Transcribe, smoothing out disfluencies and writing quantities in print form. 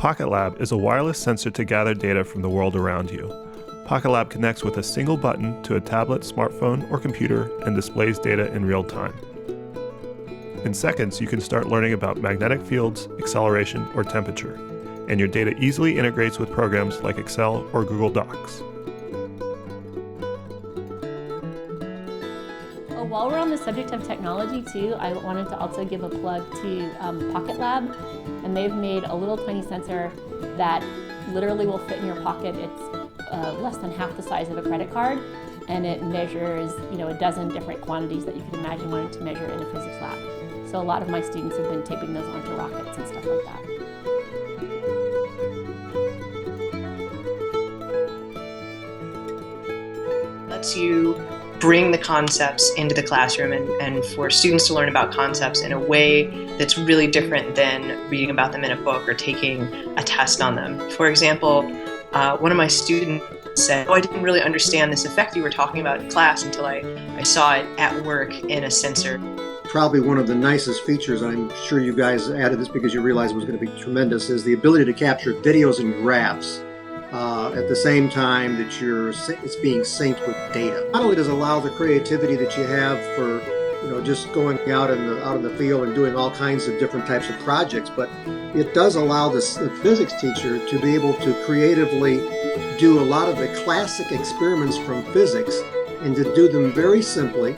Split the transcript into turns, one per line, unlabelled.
PocketLab is a wireless sensor to gather data from the world around you. PocketLab connects with a single button to a tablet, smartphone, or computer and displays data in real time. In seconds, you can start learning about magnetic fields, acceleration, or temperature, and your data easily integrates with programs like Excel or Google Docs.
While we're on the subject of technology too, I wanted to also give a plug to PocketLab, and they've made a little tiny sensor that literally will fit in your pocket. It's less than half the size of a credit card, and it measures, a dozen different quantities that you could imagine wanting to measure in a physics lab. So a lot of my students have been taping those onto rockets and stuff like that.
Lets you bring the concepts into the classroom and for students to learn about concepts in a way that's really different than reading about them in a book or taking a test on them. For example, one of my students said, I didn't really understand this effect you were talking about in class until I saw it at work in a sensor.
Probably one of the nicest features, I'm sure you guys added this because you realized it was going to be tremendous, is the ability to capture videos and graphs at the same time that it's being synced with data. Not only does it allow the creativity that you have for just going out in the field and doing all kinds of different types of projects, but it does allow the physics teacher to be able to creatively do a lot of the classic experiments from physics and to do them very simply